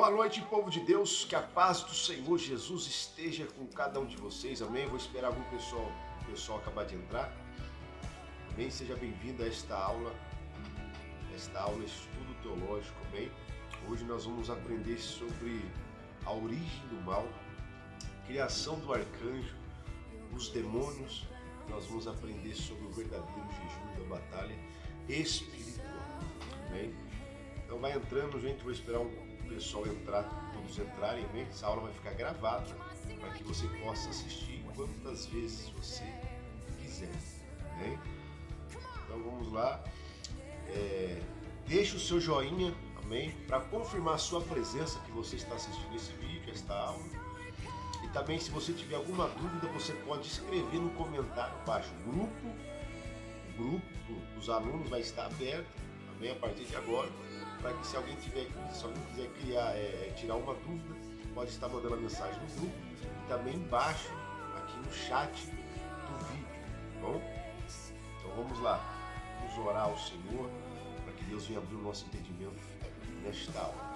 Boa noite, povo de Deus, que a paz do Senhor Jesus esteja com cada um de vocês, amém? Vou esperar algum pessoal acabar de entrar, amém? Seja bem-vindo a esta aula Estudo Teológico, amém? Hoje nós vamos aprender sobre a origem do mal, criação do arcanjo, os demônios. Nós vamos aprender sobre o verdadeiro jejum da batalha espiritual, amém? Então vai entrando, gente, vou esperar o pessoal entrar, todos entrarem, amém? Essa aula vai ficar gravada para que você possa assistir quantas vezes você quiser, amém? Então vamos lá, deixe o seu joinha, amém? Para confirmar a sua presença que você está assistindo esse vídeo, esta aula. E também, se você tiver alguma dúvida, você pode escrever no comentário abaixo. O grupo dos alunos vai estar aberto, amém? A partir de agora, para que se alguém quiser tirar uma dúvida, pode estar mandando a mensagem no grupo e também embaixo, aqui no chat do vídeo, tá bom? Então vamos lá, vamos orar ao Senhor, para que Deus venha abrir o nosso entendimento nesta aula.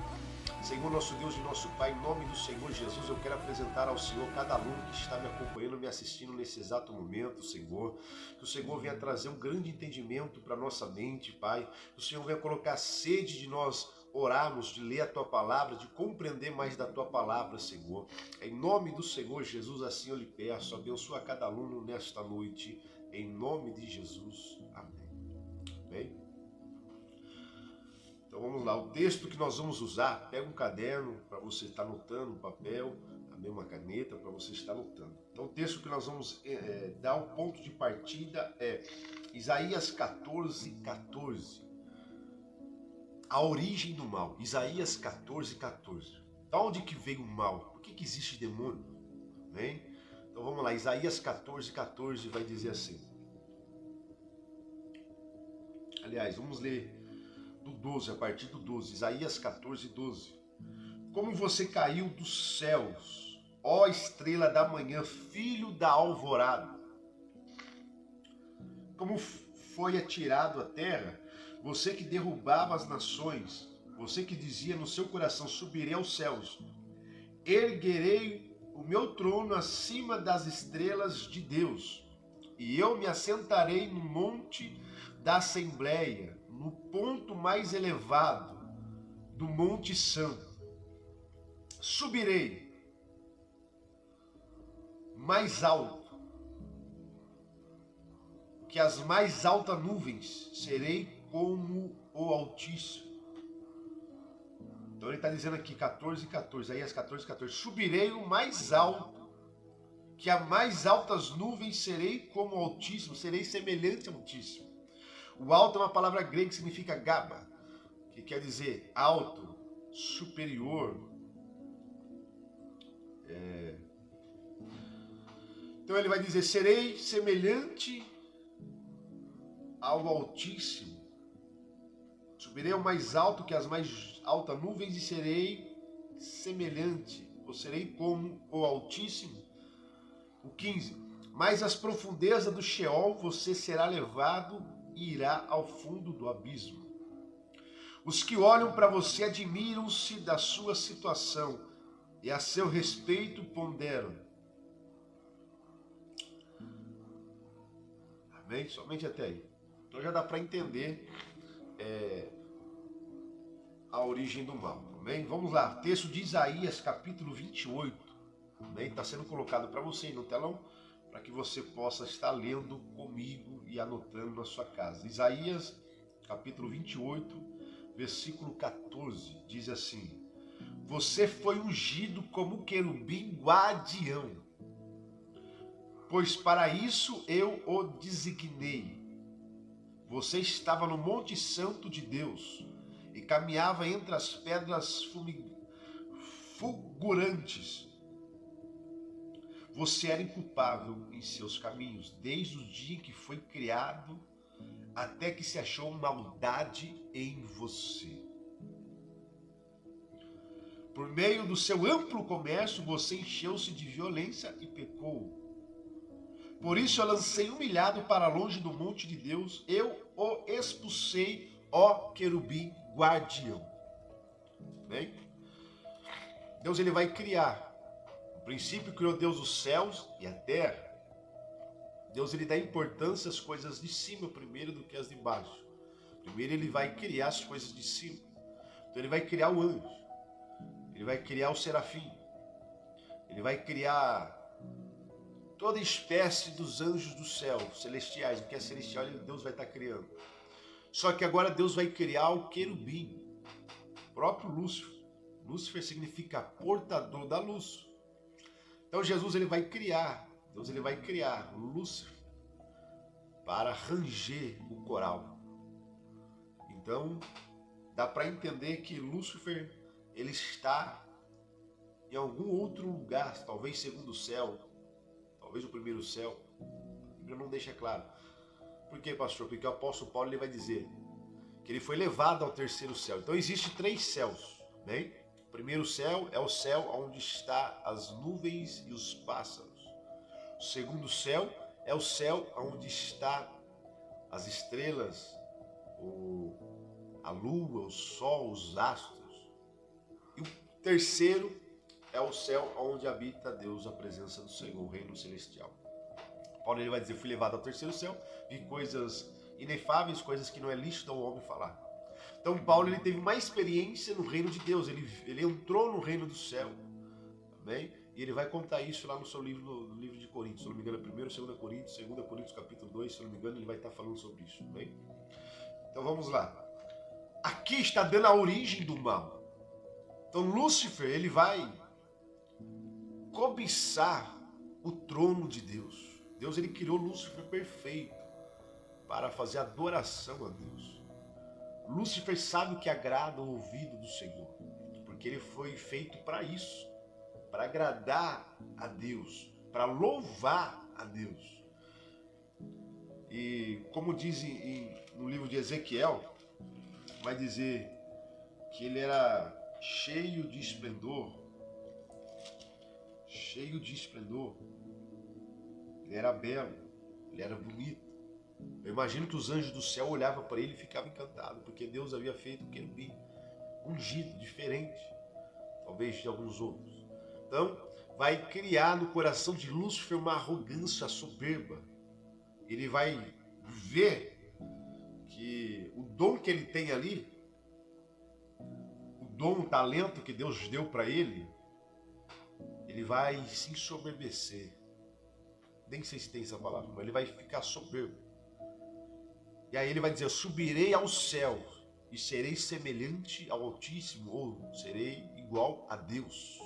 Senhor, nosso Deus e nosso Pai, em nome do Senhor Jesus, eu quero apresentar ao Senhor cada aluno que está me acompanhando, me assistindo nesse exato momento, Senhor. Que o Senhor venha trazer um grande entendimento para a nossa mente, Pai. Que o Senhor venha colocar sede de nós orarmos, de ler a Tua Palavra, de compreender mais da Tua Palavra, Senhor. Em nome do Senhor Jesus, assim eu lhe peço. Abençoa cada aluno nesta noite, em nome de Jesus. Amém. Amém? Então vamos lá, o texto que nós vamos usar, pega um caderno para você estar anotando, um papel, também uma caneta para você estar anotando. Então o texto que nós vamos dar o ponto de partida é Isaías 14:14. A origem do mal, Isaías 14:14. Da onde que veio o mal? Por que existe demônio? Bem? Então vamos lá, Isaías 14:14 vai dizer assim. Aliás, vamos ler do 12, a partir do 12, Isaías 14:12. Como você caiu dos céus, ó estrela da manhã, filho da alvorada. Como foi atirado à terra, você que derrubava as nações, você que dizia no seu coração, subirei aos céus, erguerei o meu trono acima das estrelas de Deus, e eu me assentarei no monte da Assembleia, no ponto mais elevado do Monte Santo. Subirei mais alto que as mais altas nuvens, serei como o Altíssimo. Então ele está dizendo aqui 14:14, Isaías 14:14. Subirei o mais alto que as mais altas nuvens, serei como o Altíssimo, serei semelhante ao Altíssimo. O alto é uma palavra grega que significa gaba, que quer dizer alto, superior. Então ele vai dizer, serei semelhante ao Altíssimo. Subirei ao mais alto que as mais altas nuvens e serei semelhante, ou serei como o Altíssimo. O 15. Mas as profundezas do Sheol você será levado e irá ao fundo do abismo. Os que olham para você admiram-se da sua situação e a seu respeito ponderam. Amém? Somente até aí. Então já dá para entender a origem do mal. Amém? Vamos lá, texto de Isaías, capítulo 28. Amém? Está sendo colocado para você aí no telão, para que você possa estar lendo comigo e anotando na sua casa. Isaías, capítulo 28, versículo 14, diz assim: Você foi ungido como querubim guardião, pois para isso eu o designei. Você estava no Monte Santo de Deus e caminhava entre as pedras fulgurantes. Você era inculpável em seus caminhos, desde o dia em que foi criado, até que se achou maldade em você. Por meio do seu amplo comércio, você encheu-se de violência e pecou. Por isso eu lancei humilhado para longe do monte de Deus, eu o expulsei, ó querubim guardião. Bem? Deus ele vai criar. No princípio criou Deus os céus e a terra. Deus ele dá importância às coisas de cima primeiro do que as de baixo. Primeiro ele vai criar as coisas de cima. Então ele vai criar o anjo. Ele vai criar o serafim. Ele vai criar toda espécie dos anjos do céu, celestiais. O que é celestial, Deus vai estar criando. Só que agora Deus vai criar o querubim, o próprio Lúcifer. Lúcifer significa portador da luz. Então Jesus ele vai criar, Deus ele vai criar Lúcifer para ranger o coral. Então dá para entender que Lúcifer ele está em algum outro lugar, talvez segundo céu, talvez o primeiro céu. A Bíblia não deixa claro. Por quê, pastor? Porque o apóstolo Paulo ele vai dizer que ele foi levado ao terceiro céu. Então existem 3 céus, né? O primeiro céu é o céu onde está as nuvens e os pássaros. O segundo céu é o céu onde está as estrelas, a lua, o sol, os astros. E o terceiro é o céu onde habita Deus, a presença do Senhor, o reino celestial. Paulo ele vai dizer, fui levado ao terceiro céu, vi coisas inefáveis, coisas que não é lícito ao homem falar. Então Paulo ele teve uma experiência no reino de Deus, ele entrou no reino do céu, amém? E ele vai contar isso lá no seu livro, no livro de Coríntios, se não me engano, 1º, 2 Coríntios, 2 Coríntios capítulo 2, se não me engano, ele vai estar falando sobre isso, amém? Então vamos lá. Aqui está dando a origem do mal. Então Lúcifer, ele vai cobiçar o trono de Deus. Deus ele criou Lúcifer perfeito para fazer adoração a Deus. Lúcifer sabe o que agrada o ouvido do Senhor, porque ele foi feito para isso, para agradar a Deus, para louvar a Deus. E como diz no livro de Ezequiel, vai dizer que ele era cheio de esplendor, ele era belo, ele era bonito. Eu imagino que os anjos do céu olhavam para ele e ficavam encantados, porque Deus havia feito um querubim ungido, diferente, talvez de alguns outros. Então, vai criar no coração de Lúcifer uma arrogância soberba. Ele vai ver que o dom que ele tem ali, o dom, o talento que Deus deu para ele, ele vai se ensoberbecer. Nem sei se tem essa palavra, mas ele vai ficar soberbo. E aí ele vai dizer, eu subirei aos céus e serei semelhante ao Altíssimo, ou serei igual a Deus.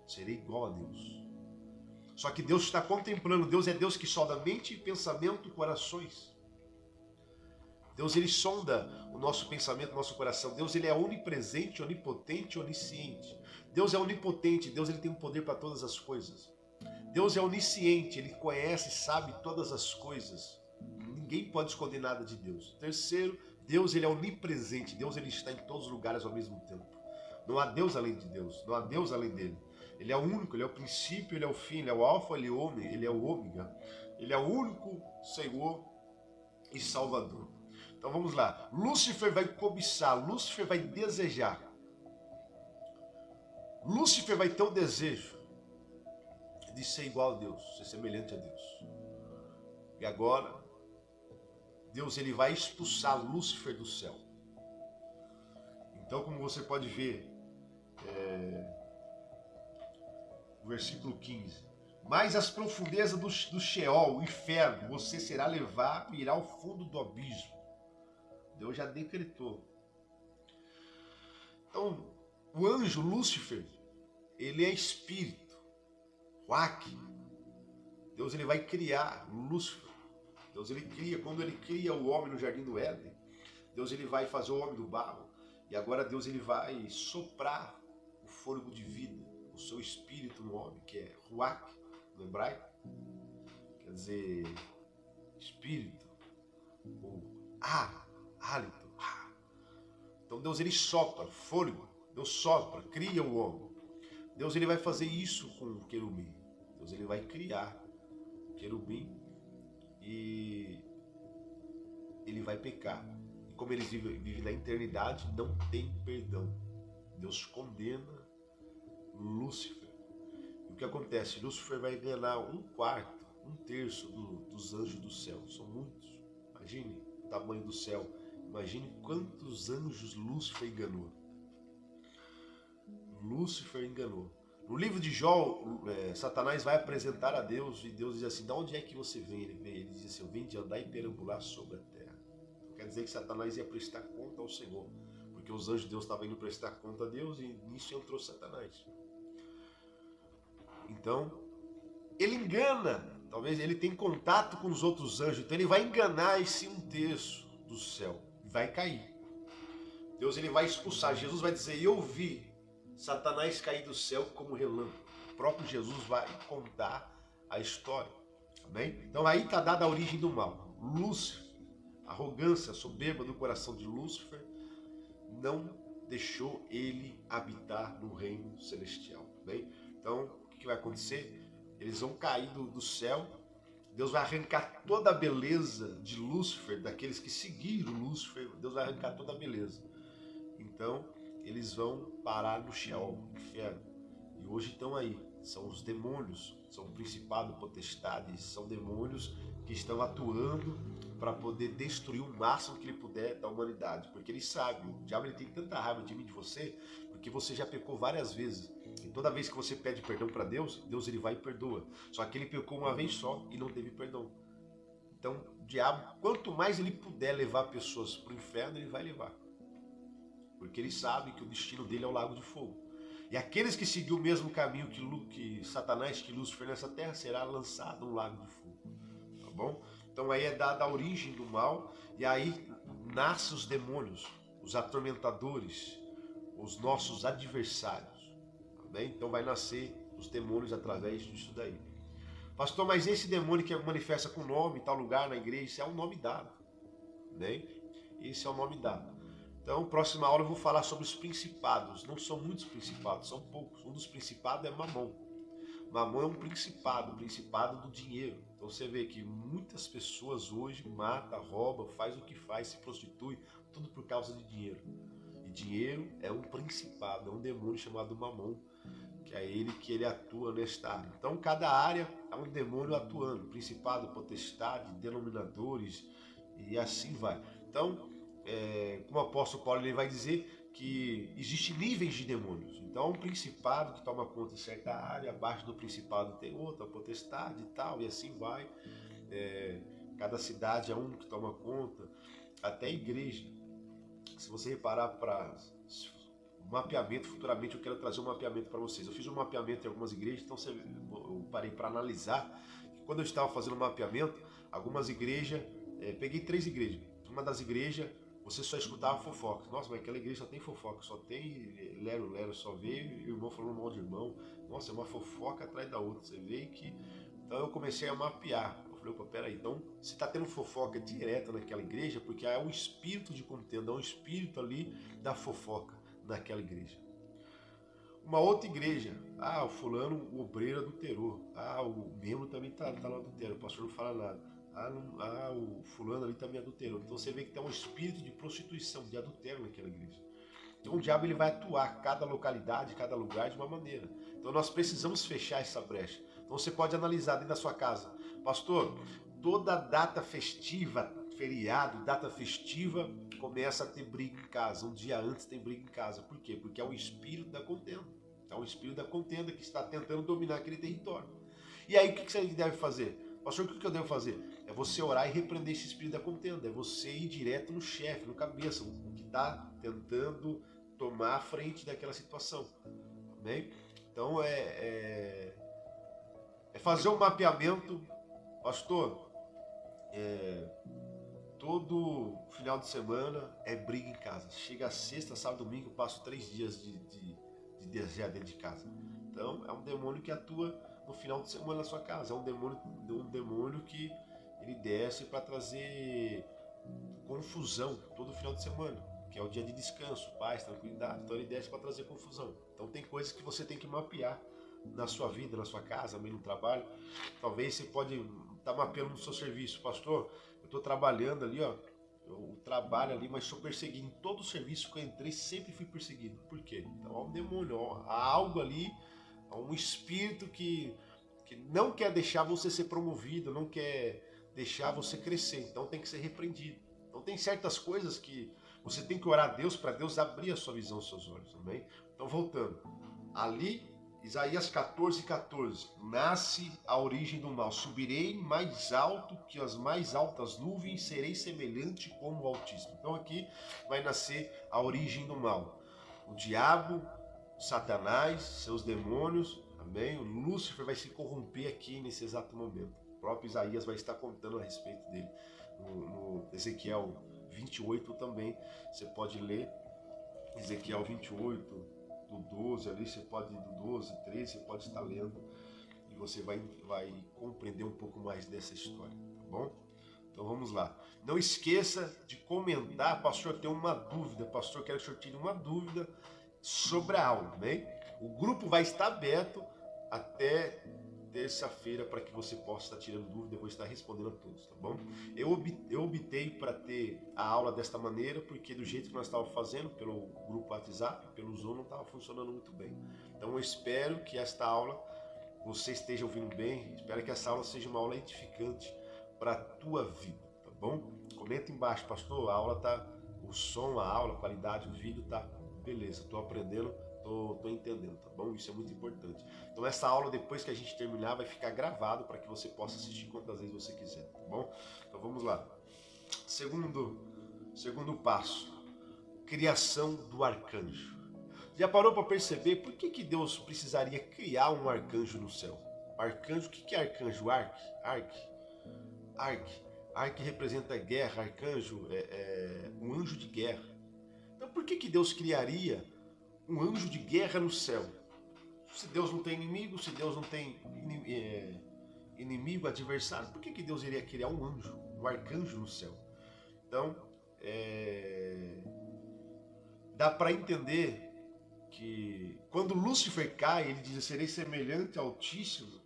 Serei igual a Deus. Só que Deus está contemplando, Deus é Deus que sonda mente, pensamento, corações. Deus ele sonda o nosso pensamento, o nosso coração. Deus ele é onipresente, onipotente, onisciente. Deus é onipotente, Deus ele tem o poder para todas as coisas. Deus é onisciente, ele conhece, sabe todas as coisas. Ninguém pode esconder nada de Deus. Terceiro, Deus ele é onipresente, Deus ele está em todos os lugares ao mesmo tempo. Não há Deus além de Deus, não há Deus além dele. Ele é o único, ele é o princípio, ele é o fim, ele é o alfa, ele é o ômega. Ele é o único Senhor e Salvador. Então vamos lá. Lúcifer vai cobiçar, Lúcifer vai desejar. Lúcifer vai ter o desejo de ser igual a Deus, ser semelhante a Deus. E agora, Deus ele vai expulsar Lúcifer do céu. Então, como você pode ver, o versículo 15. Mas as profundezas do Sheol, o inferno, você será levado e irá ao fundo do abismo. Deus já decretou. Então, o anjo Lúcifer, ele é espírito. Ruach. Deus ele vai criar Lúcifer. Deus ele cria, quando ele cria o homem no jardim do Éden, Deus ele vai fazer o homem do barro. E agora Deus ele vai soprar o fôlego de vida, o seu espírito no homem, que é Ruach, no hebraico. Quer dizer, espírito, ou hálito. Então Deus ele sopra, fôlego. Deus sopra, cria o homem. Deus ele vai fazer isso com o querubim. Deus ele vai criar o querubim e ele vai pecar. E como eles vivem na eternidade, não tem perdão. Deus condena Lúcifer. E o que acontece? Lúcifer vai enganar 1/4, 1/3 dos anjos do céu. São muitos. Imagine o tamanho do céu. Imagine quantos anjos Lúcifer enganou. Lúcifer enganou. No livro de Jó, Satanás vai apresentar a Deus e Deus diz assim: de onde é que você vem? Ele diz assim: eu venho de andar e perambular sobre a terra. Então, quer dizer que Satanás ia prestar conta ao Senhor, porque os anjos de Deus estavam indo prestar conta a Deus e nisso entrou Satanás. Então, ele engana, talvez ele tenha contato com os outros anjos, então ele vai enganar esse 1/3 do céu, vai cair. Deus ele vai expulsar, Jesus vai dizer: eu vi Satanás cair do céu como relâmpago. O próprio Jesus vai contar a história. Amém? Então aí está dada a origem do mal. Lúcifer, a arrogância, a soberba do coração de Lúcifer não deixou ele habitar no reino celestial. Amém? Então o que vai acontecer? Eles vão cair do céu. Deus vai arrancar toda a beleza de Lúcifer, daqueles que seguiram Lúcifer. Deus vai arrancar toda a beleza. Então eles vão parar no Sheol, no inferno. E hoje estão aí. São os demônios, são o principado, potestades, são demônios que estão atuando para poder destruir o máximo que ele puder da humanidade. Porque ele sabe, o diabo ele tem tanta raiva de mim e de você, porque você já pecou várias vezes. E toda vez que você pede perdão para Deus, Deus ele vai e perdoa. Só que ele pecou uma vez só e não teve perdão. Então o diabo, quanto mais ele puder levar pessoas para o inferno, ele vai levar. Porque ele sabe que o destino dele é o lago de fogo. E aqueles que seguiu o mesmo caminho que Satanás, que Lúcifer nessa terra, será lançado no lago de fogo. Tá bom? Então aí é dada a origem do mal, e aí nascem os demônios, os atormentadores, os nossos adversários. Tá bem? Então vai nascer os demônios através disso daí. Pastor, mas esse demônio que manifesta com nome em tal lugar na igreja, isso é um nome dado. Né? Esse é o nome dado. Então, próxima aula eu vou falar sobre os principados. Não são muitos principados, são poucos. Um dos principados é Mamon. Mamon é um principado, o principado do dinheiro. Então você vê que muitas pessoas hoje matam, roubam, faz o que faz, se prostitui, tudo por causa de dinheiro. E dinheiro é um principado, é um demônio chamado Mamon, que é ele que ele atua nesta área. Então cada área é um demônio atuando, principado, potestade, denominadores e assim vai. Então, como o apóstolo Paulo ele vai dizer que existem níveis de demônios. Então, um principado que toma conta de certa área, abaixo do principado tem outra, potestade e tal, e assim vai. Cada cidade é um que toma conta, até a igreja. Se você reparar para o mapeamento, futuramente eu quero trazer um mapeamento para vocês. Eu fiz um mapeamento em algumas igrejas, então eu parei para analisar. Quando eu estava fazendo o mapeamento, algumas igrejas, peguei 3 igrejas. Uma das igrejas, você só escutava fofoca. Nossa, mas aquela igreja só tem fofoca, só tem lero, só vê irmão falando mal de irmão. Nossa, é uma fofoca atrás da outra. Você vê que... Então eu comecei a mapear. Eu falei, opa, peraí, então se está tendo fofoca direta naquela igreja, porque há um espírito de contenda, há um espírito ali da fofoca naquela igreja. Uma outra igreja, o fulano, o obreiro adulterou. O membro também está lá adulterando, o pastor não fala nada. O fulano ali também adulterou. Então você vê que tem um espírito de prostituição, de adultério naquela igreja. Então o diabo ele vai atuar cada localidade, cada lugar de uma maneira. Então nós precisamos fechar essa brecha. Então você pode analisar dentro da sua casa. Pastor, toda data festiva, feriado, data festiva, começa a ter briga em casa. Um dia antes tem briga em casa. Por quê? Porque é o espírito da contenda. É o espírito da contenda que está tentando dominar aquele território. E aí o que você deve fazer? Pastor, o que eu devo fazer? É você orar e repreender esse espírito da contenda. É você ir direto no chefe, no cabeça, o que está tentando tomar a frente daquela situação. Amém? Então é fazer um mapeamento. Pastor, todo final de semana é briga em casa. Chega sexta, sábado, domingo, eu passo 3 dias de desejar dentro de casa. Então é um demônio que atua no final de semana na sua casa. É um demônio que ele desce para trazer confusão todo final de semana, que é o dia de descanso, paz, tranquilidade. Então ele desce para trazer confusão. Então tem coisas que você tem que mapear na sua vida, na sua casa, meio no trabalho. Talvez você pode estar mapeando no seu serviço. Pastor, eu estou trabalhando ali, Eu trabalho ali, mas sou perseguido. Em todo o serviço que eu entrei, sempre fui perseguido. Por quê? Então há um demônio, há algo ali, há um espírito que não quer deixar você ser promovido, não quer deixar você crescer. Então tem que ser repreendido. Então tem certas coisas que você tem que orar a Deus para Deus abrir a sua visão, os seus olhos. Amém? Então voltando. Ali, Isaías 14:14, nasce a origem do mal. Subirei mais alto que as mais altas nuvens, serei semelhante como o Altíssimo. Então aqui vai nascer a origem do mal. O diabo, Satanás, seus demônios, amém? O Lúcifer vai se corromper aqui nesse exato momento. O próprio Isaías vai estar contando a respeito dele. No Ezequiel 28 também, você pode ler Ezequiel 28, do 12 ali, você pode, do 12, 13, você pode estar lendo e você vai compreender um pouco mais dessa história, tá bom? Então vamos lá. Não esqueça de comentar, pastor, tem uma dúvida, pastor, quero que o senhor tire uma dúvida sobre a aula, né? O grupo vai estar aberto até terça-feira para que você possa estar tirando dúvida, eu vou estar respondendo a todos, tá bom? Eu optei para ter a aula desta maneira, porque do jeito que nós estávamos fazendo, pelo grupo WhatsApp, pelo Zoom, não estava funcionando muito bem. Então eu espero que esta aula, você esteja ouvindo bem, espero que essa aula seja uma aula edificante para a tua vida, tá bom? Comenta embaixo, pastor, a aula tá, o som, a aula, a qualidade, o vídeo tá beleza, estou aprendendo, tô entendendo, tá bom? Isso é muito importante. Então essa aula, depois que a gente terminar, vai ficar gravado para que você possa assistir quantas vezes você quiser, tá bom? Então vamos lá. Segundo passo, criação do arcanjo. Já parou para perceber por que Deus precisaria criar um arcanjo no céu? Arcanjo, o que é arcanjo? Arque representa guerra, arcanjo é um anjo de guerra. Então por que Deus criaria um anjo de guerra no céu? Se Deus não tem inimigo, se Deus não tem inimigo, adversário, por que Deus iria criar um anjo, um arcanjo no céu? Então, dá para entender que quando Lúcifer cai, ele diz, serei semelhante ao Altíssimo,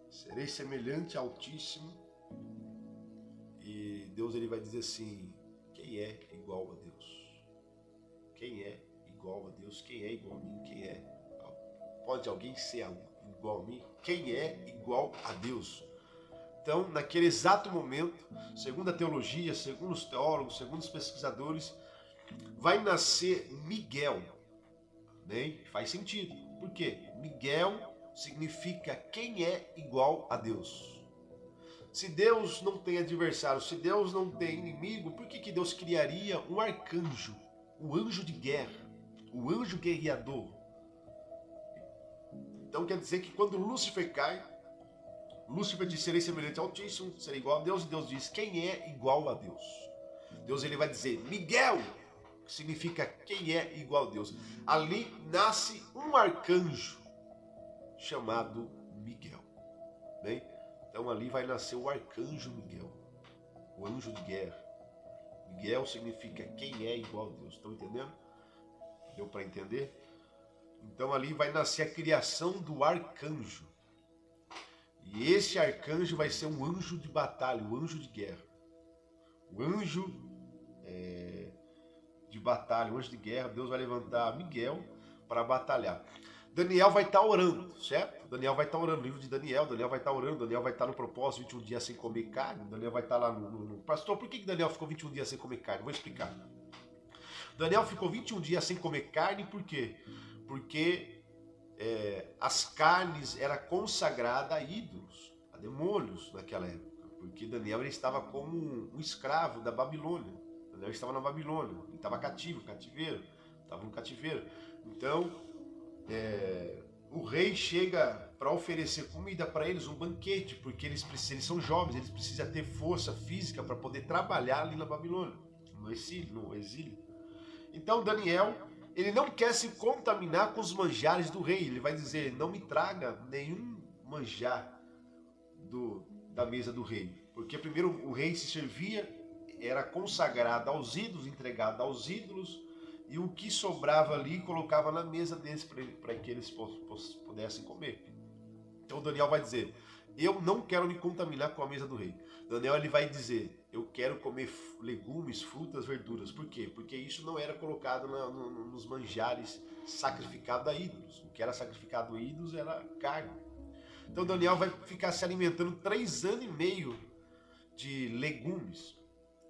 serei semelhante ao Altíssimo, e Deus ele vai dizer assim, quem é igual a Deus? Quem é igual a Deus? Quem é igual a mim? Quem é? Pode alguém ser igual a mim? Quem é igual a Deus? Então, naquele exato momento, segundo a teologia, segundo os teólogos, segundo os pesquisadores, vai nascer Miguel. Né? Faz sentido. Por quê? Miguel significa quem é igual a Deus. Se Deus não tem adversário, se Deus não tem inimigo, por que Deus criaria um arcanjo? O anjo de guerra, o anjo guerreador. Então quer dizer que quando Lúcifer cai, Lúcifer diz, serei semelhante ao Altíssimo, serei igual a Deus, e Deus diz, quem é igual a Deus? Deus ele vai dizer, Miguel, que significa quem é igual a Deus. Ali nasce um arcanjo chamado Miguel. Bem? Então ali vai nascer o arcanjo Miguel, o anjo de guerra. Miguel significa quem é igual a Deus. Estão entendendo? Deu para entender? Então ali vai nascer a criação do arcanjo. E esse arcanjo vai ser um anjo de batalha, um anjo de guerra. O anjo de batalha, um anjo de guerra. Deus vai levantar Miguel para batalhar. Daniel vai estar orando, certo? Daniel vai estar orando, no livro de Daniel vai estar orando, Daniel vai estar no propósito, 21 dias sem comer carne, Daniel vai estar lá no... Pastor, por que Daniel ficou 21 dias sem comer carne? Vou explicar. Daniel ficou 21 dias sem comer carne, por quê? Porque as carnes eram consagradas a ídolos, a demônios naquela época, porque Daniel ele estava como um escravo da Babilônia. Daniel estava na Babilônia, ele estava cativeiro, estava no cativeiro. Então, o rei chega para oferecer comida para eles, um banquete, porque eles são jovens, eles precisam ter força física para poder trabalhar ali na Babilônia, no exílio. Então Daniel, ele não quer se contaminar com os manjares do rei, ele vai dizer, não me traga nenhum manjar da mesa do rei, porque primeiro o rei se servia, era consagrado aos ídolos, entregado aos ídolos, e o que sobrava ali colocava na mesa deles para que eles pudessem comer. Então Daniel vai dizer, eu não quero me contaminar com a mesa do rei. Daniel ele vai dizer, eu quero comer legumes, frutas, verduras. Por quê? Porque isso não era colocado nos manjares sacrificados a ídolos. O que era sacrificado a ídolos era carne. Então Daniel vai ficar se alimentando 3 anos e meio de legumes.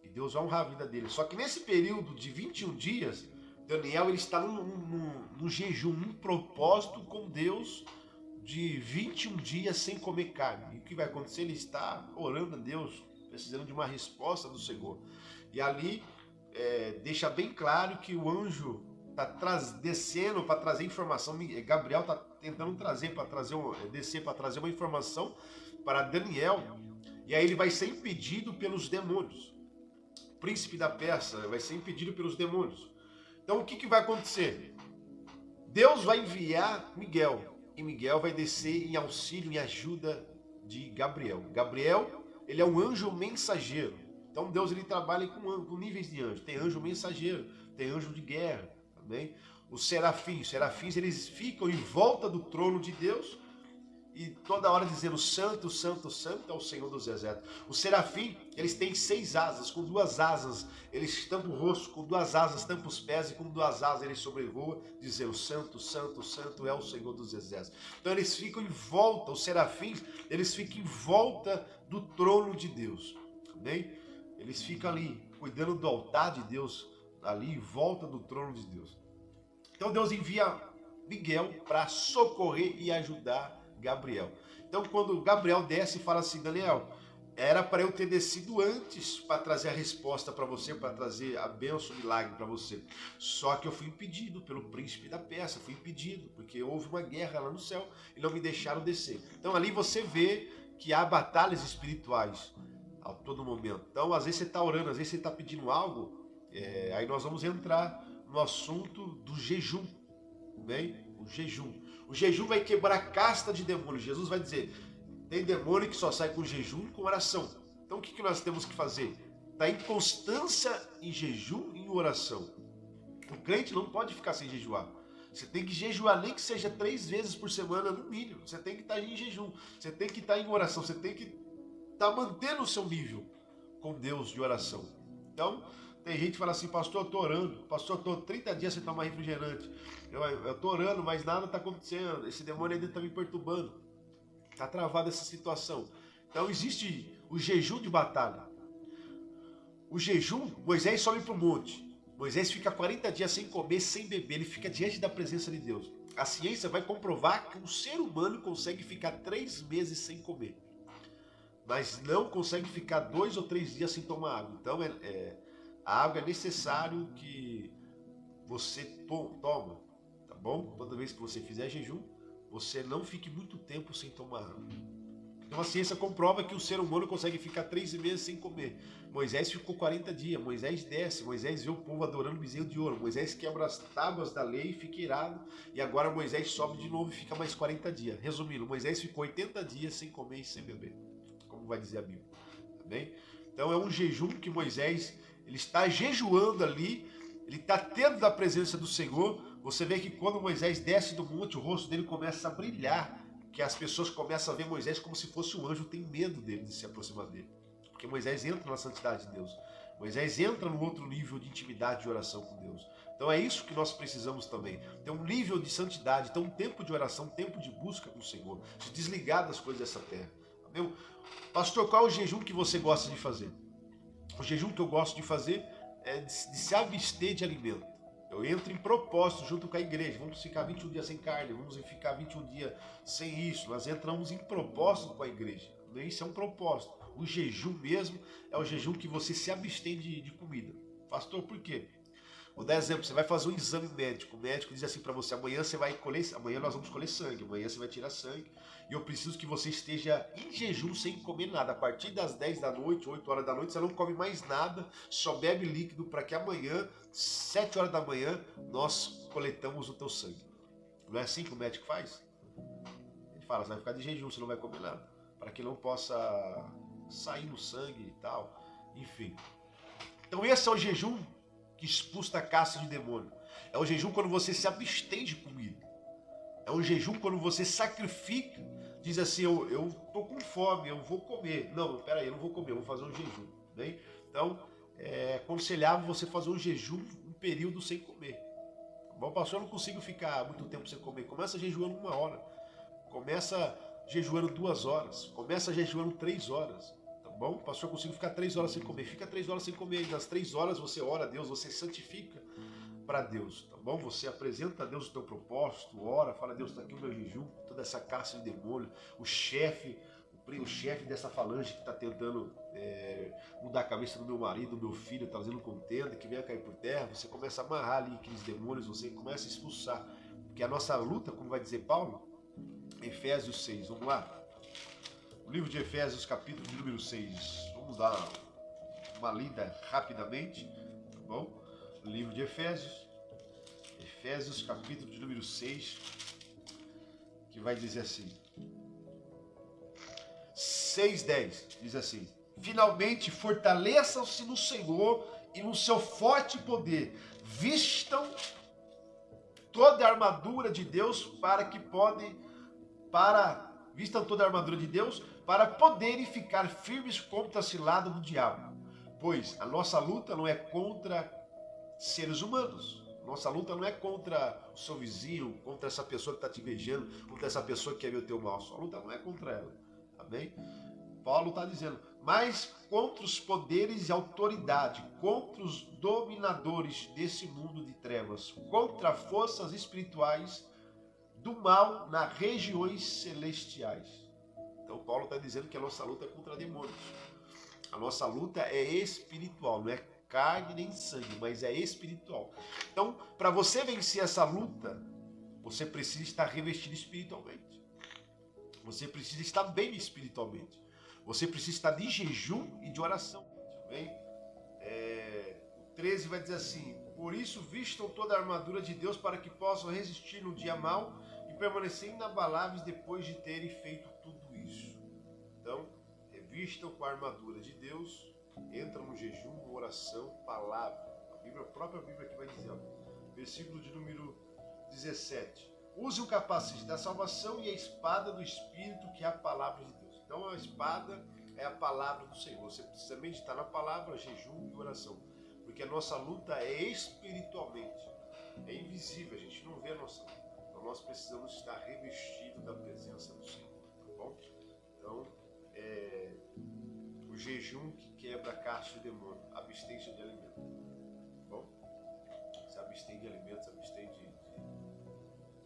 E Deus vai honrar a vida dele. Só que nesse período de 21 dias, Daniel ele está num jejum, num propósito com Deus de 21 dias sem comer carne. E o que vai acontecer? Ele está orando a Deus, precisando de uma resposta do Senhor. E ali deixa bem claro que o anjo está descendo para trazer informação. Gabriel está tentando descer para trazer uma informação para Daniel. E aí ele vai ser impedido pelos demônios. O príncipe da Pérsia vai ser impedido pelos demônios. Então o que vai acontecer? Deus vai enviar Miguel. E Miguel vai descer em auxílio e ajuda de Gabriel. Gabriel, ele é um anjo mensageiro. Então Deus ele trabalha com níveis de anjo. Tem anjo mensageiro, tem anjo de guerra também. Os serafins, eles ficam em volta do trono de Deus e toda hora dizendo santo, santo, santo é o Senhor dos exércitos. Os serafins, eles têm 6 asas, com 2 asas eles tampam o rosto, com 2 asas tampam os pés e com 2 asas eles sobrevoam, dizendo santo, santo, santo é o Senhor dos exércitos. Então eles ficam em volta, os serafins, eles ficam em volta do trono de Deus, amém? Eles ficam ali, cuidando do altar de Deus, ali em volta do trono de Deus. Então Deus envia Miguel para socorrer e ajudar Gabriel. Então quando Gabriel desce e fala assim, Daniel, era para eu ter descido antes para trazer a resposta para você, para trazer a bênção, o milagre para você. Só que eu fui impedido pelo príncipe da Pérsia, fui impedido, porque houve uma guerra lá no céu e não me deixaram descer. Então ali você vê que há batalhas espirituais a todo momento. Então às vezes você está orando, às vezes você está pedindo algo, aí nós vamos entrar no assunto do jejum, bem? O jejum. O jejum vai quebrar a casta de demônios. Jesus vai dizer, tem demônio que só sai com jejum e com oração. Então o que nós temos que fazer? Está em constância em jejum e em oração. O crente não pode ficar sem jejuar. Você tem que jejuar, nem que seja 3 vezes por semana no mínimo. Você tem que estar em jejum, você tem que estar em oração, você tem que estar mantendo o seu nível com Deus de oração. Então, tem gente que fala assim, pastor, eu estou orando, pastor, eu estou 30 dias sem tomar refrigerante. Eu estou orando, mas nada está acontecendo, esse demônio ainda está me perturbando. Está travada essa situação. Então existe o jejum de batalha. O jejum, Moisés sobe para o monte. Moisés fica 40 dias sem comer, sem beber. Ele fica diante da presença de Deus. A ciência vai comprovar que um ser humano consegue ficar 3 meses sem comer. Mas não consegue ficar 2 ou 3 dias sem tomar água. Então a água é necessário que você toma. Tá bom? Toda vez que você fizer jejum, você não fique muito tempo sem tomar água. Então a ciência comprova que o ser humano consegue ficar 3 meses sem comer. Moisés ficou 40 dias, Moisés desce, Moisés vê o povo adorando o bezerro de ouro, Moisés quebra as tábuas da lei e fica irado, e agora Moisés sobe de novo e fica mais 40 dias. Resumindo, Moisés ficou 80 dias sem comer e sem beber, como vai dizer a Bíblia. Tá bem? Então é um jejum que Moisés, ele está jejuando ali, ele está tendo da presença do Senhor. Você vê que quando Moisés desce do monte, o rosto dele começa a brilhar, que as pessoas começam a ver Moisés como se fosse um anjo, tem medo dele, de se aproximar dele. Porque Moisés entra na santidade de Deus. Moisés entra num outro nível de intimidade de oração com Deus. Então é isso que nós precisamos também. Ter um nível de santidade, ter um tempo de oração, um tempo de busca com o Senhor. Se desligar das coisas dessa terra. Meu, pastor, qual é o jejum que você gosta de fazer? O jejum que eu gosto de fazer é de se abster de alimento. Eu entro em propósito junto com a igreja. Vamos ficar 21 dias sem carne, vamos ficar 21 dias sem isso. Nós entramos em propósito com a igreja. Isso é um propósito. O jejum mesmo é o jejum que você se abstém de comida. Pastor, por quê? Vou dar exemplo, você vai fazer um exame médico. O médico diz assim para você, amanhã nós vamos colher sangue, amanhã você vai tirar sangue. E eu preciso que você esteja em jejum sem comer nada. A partir das 10 da noite, 8 horas da noite, você não come mais nada, só bebe líquido para que amanhã, 7 horas da manhã, nós coletamos o teu sangue. Não é assim que o médico faz? Ele fala, você vai ficar de jejum, você não vai comer nada. Para que não possa sair no sangue e tal. Enfim. Então esse é o jejum que expulsa a caça de demônio. É o jejum quando você se abstém de comida. É um jejum quando você sacrifica diz assim, eu tô com fome, eu vou comer. Não, peraí, eu não vou comer, eu vou fazer um jejum. Né? Então, é aconselhável você fazer um jejum, um período sem comer. Bom, pastor, eu não consigo ficar muito tempo sem comer. Começa jejuando 1 hora. Começa jejuando 2 horas. Começa jejuando 3 horas. Tá bom? Pastor, eu consigo ficar 3 horas sem comer. Fica 3 horas sem comer. E nas 3 horas você ora a Deus, você santifica para Deus. Tá bom? Você apresenta a Deus o teu propósito, ora, fala, Deus, está aqui o meu jejum, toda essa caça de demônio, o chefe dessa falange que está tentando mudar a cabeça do meu marido, do meu filho, está fazendo contenda, que venha cair por terra, você começa a amarrar ali aqueles demônios, você começa a expulsar. Porque a nossa luta, como vai dizer Paulo, Efésios 6, vamos lá? O livro de Efésios, capítulo de número 6, vamos dar uma lida rapidamente, tá bom? O livro de Efésios, capítulo de número 6, que vai dizer assim, 6:10, diz assim, finalmente fortaleçam-se no Senhor e no seu forte poder, vistam toda a armadura de Deus vistam toda a armadura de Deus para poderem ficar firmes contra a cilada do diabo. Pois a nossa luta não é contra seres humanos. Nossa luta não é contra o seu vizinho, contra essa pessoa que está te invejando, contra essa pessoa que quer ver o teu mal. Sua luta não é contra ela. Amém? Paulo está dizendo, mas contra os poderes e autoridade, contra os dominadores desse mundo de trevas, contra forças espirituais do mal nas regiões celestiais. Então Paulo está dizendo que a nossa luta é contra demônios. A nossa luta é espiritual, não é carne nem sangue, mas é espiritual. Então, para você vencer essa luta, você precisa estar revestido espiritualmente. Você precisa estar bem espiritualmente. Você precisa estar de jejum e de oração. Bem? O 13 vai dizer assim, por isso vistam toda a armadura de Deus para que possam resistir no dia mau e permanecer inabaláveis depois de terem feito tudo isso. Então, vistam com a armadura de Deus, entram no jejum, oração, palavra. A própria Bíblia aqui vai dizer, versículo de número 17. Use o capacete da salvação e a espada do Espírito, que é a palavra de Deus. Então a espada é a palavra do Senhor. Você precisa meditar na palavra, jejum e oração. Porque a nossa luta é espiritualmente. É invisível, a gente não vê a nossa luta. Então nós precisamos estar revestidos da presença do Senhor. Tá bom? Então, o jejum que quebra a caixa de demônio, abstência de alimento. Tá bom? Se abstém de alimentos, abstém de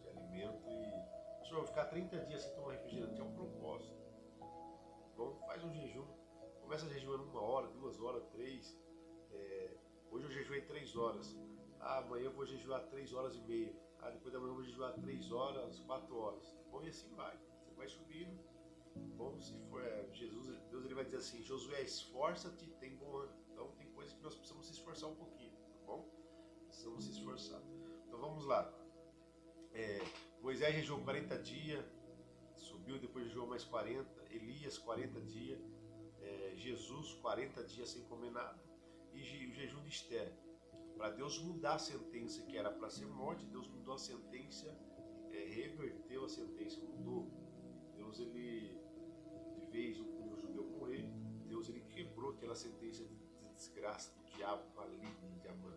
alimento e... Senhor, vou ficar 30 dias sem tomar refrigerante, é um propósito. Bom, faz um jejum, começa jejuando 1 hora, 2 horas, 3. Hoje eu jejuei 3 horas. Amanhã eu vou jejuar 3 horas e meia. Depois da manhã eu vou jejuar 3 horas, 4 horas. Bom, e assim vai. Você vai subindo. Bom, se for Deus ele vai dizer assim, Josué, esforça-te, tem bom ânimo. Então tem coisas que nós precisamos se esforçar um pouquinho, tá bom? Precisamos se esforçar. Então vamos lá. Moisés jejuou 40 dias, subiu, depois jejuou mais 40, Elias 40 dias, Jesus 40 dias sem comer nada, e o jejum de Esther. Para Deus mudar a sentença que era para ser morte, Deus mudou a sentença, reverteu a sentença, mudou. Deus, ele, de vez o judeu morrer, Deus ele quebrou aquela sentença de desgraça do diabo, maligno, de Amã.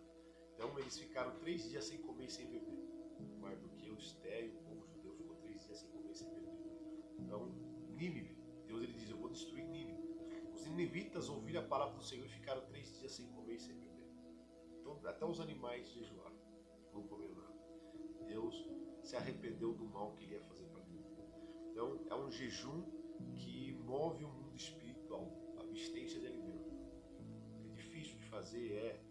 Então eles ficaram 3 dias sem comer e sem beber. Mardoqueu, Esther e o povo judeu ficou 3 dias sem comer e sem beber. Então, Nínive, Deus ele diz, eu vou destruir Nínive. Os ninivitas ouviram a palavra do Senhor e ficaram 3 dias sem comer e sem beber. Então, até os animais jejuaram, não comeram nada. Deus se arrependeu do mal que ele ia fazer para Nínive. Então, é um jejum que move o mundo espiritual, a abstência de alimento. O que é difícil de fazer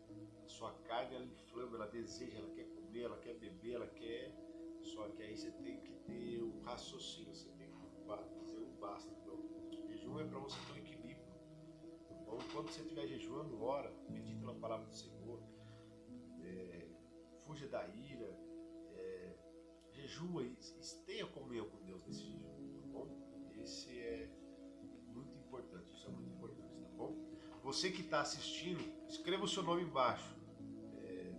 a sua carne, ela inflama, ela deseja, ela quer comer, ela quer beber, ela quer... Só que aí você tem que ter um raciocínio, você tem que dizer um basta. Então, o jejum é para você ter um equilíbrio. Então, quando você estiver jejuando, ora, medita na palavra do Senhor, fuja da ira, jejua e tenha comunhão com Deus nesse jejum, tá bom? Esse é muito importante, isso é muito importante, tá bom? Você que está assistindo, escreva o seu nome embaixo.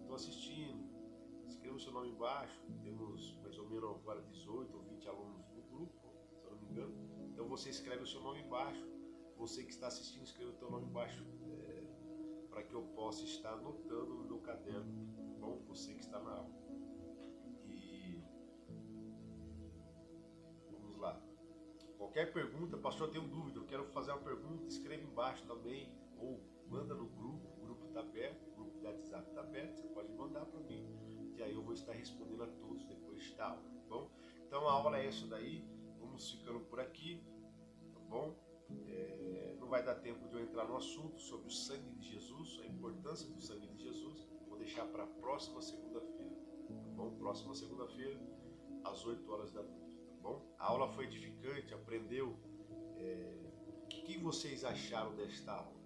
Estou assistindo, escreva o seu nome embaixo. Temos mais ou menos agora 18 ou 20 alunos no grupo, se eu não me engano. você escreve o seu nome embaixo. Você que está assistindo, escreva o seu nome embaixo, para que eu possa estar anotando no meu caderno, tá bom? Você que está na aula. E vamos lá. Qualquer pergunta, pastor, eu tenho dúvida, eu quero fazer uma pergunta, escreva embaixo também, ou manda no grupo, o grupo está aberto, o grupo do WhatsApp está aberto, você pode mandar para mim, que aí eu vou estar respondendo a todos depois da aula, tá bom? Então a aula é essa daí, vamos ficando por aqui, tá bom? Não vai dar tempo de eu entrar no assunto sobre o sangue de Jesus, a importância do sangue de Jesus, vou deixar para a próxima segunda-feira, tá bom? Próxima segunda-feira, às 8 horas da noite, tá bom? A aula foi edificante, aprendeu. O que vocês acharam desta aula?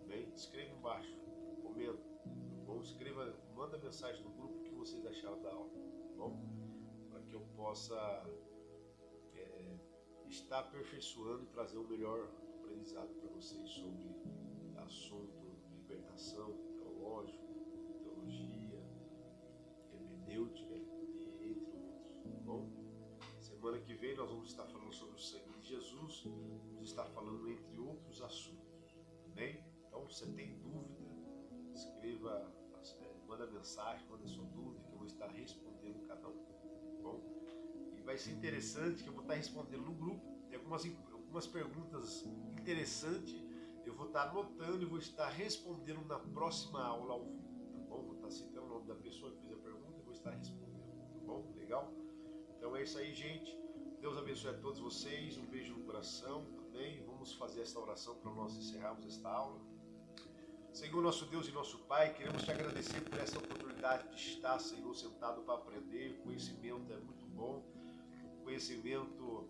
Bem, escreva embaixo, comenta, tá bom? Escreva, manda mensagem no grupo o que vocês acharam da aula, tá bom? Para que eu possa estar aperfeiçoando e trazer o melhor aprendizado para vocês sobre assunto de libertação, teológico, teologia, hermenêutica e entre outros, tá bom? Semana que vem nós vamos estar falando sobre o sangue de Jesus, vamos estar falando entre outros assuntos, bem? Então, se você tem dúvida, escreva, manda mensagem, manda sua dúvida, que eu vou estar respondendo cada um, tá bom? E vai ser interessante que eu vou estar respondendo no grupo, tem algumas perguntas interessantes, eu vou estar anotando e vou estar respondendo na próxima aula ao vivo, tá bom? Vou estar citando o nome da pessoa que fez a pergunta e vou estar respondendo, tá bom? Legal? Então é isso aí, gente. Deus abençoe a todos vocês, um beijo no coração também. Vamos fazer essa oração para nós encerrarmos esta aula. Senhor, nosso Deus e nosso Pai, queremos te agradecer por essa oportunidade de estar, Senhor, sentado para aprender. O conhecimento é muito bom, o conhecimento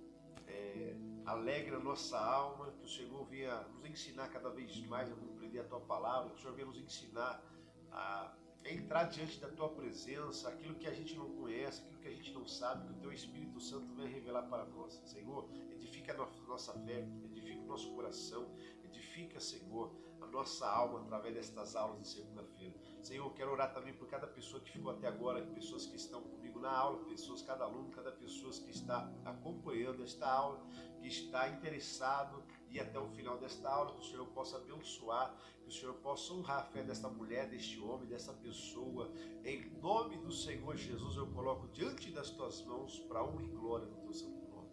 alegra a nossa alma, que o Senhor venha nos ensinar cada vez mais a compreender a Tua Palavra, que o Senhor venha nos ensinar a entrar diante da Tua presença, aquilo que a gente não conhece, aquilo que a gente não sabe, que o Teu Espírito Santo venha revelar para nós. Senhor, edifica a nossa fé, edifica o nosso coração, edifica, Senhor, a nossa alma através destas aulas de segunda-feira. Senhor, quero orar também por cada pessoa que ficou até agora, pessoas que estão comigo na aula, pessoas, cada aluno, cada pessoa que está acompanhando esta aula, que está interessado e até o final desta aula, que o Senhor possa abençoar, que o Senhor possa honrar a fé desta mulher, deste homem, dessa pessoa. Em nome do Senhor Jesus, eu coloco diante das tuas mãos para honra e glória do teu santo nome.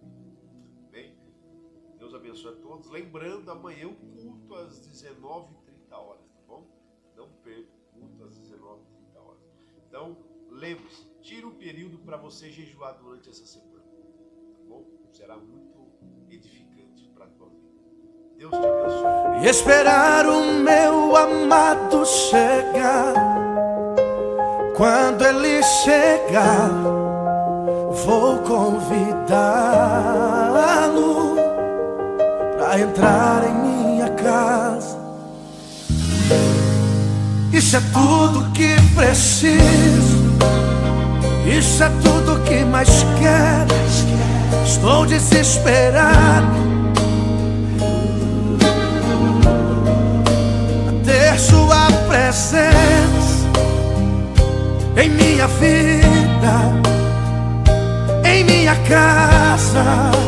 Bem, Deus abençoe a todos. Lembrando, amanhã o culto às 19h30, tá bom? Não perca o culto às 19h30. Então, lembre-se, tira um período para você jejuar durante essa semana, tá bom? Será muito edificante para a tua vida. Deus te abençoe. E esperar o meu amado chegar. Quando ele chegar, vou convidá-lo para entrar em minha casa. Isso é tudo que preciso, isso é tudo que mais quero. Estou desesperado ter sua presença em minha vida, em minha casa.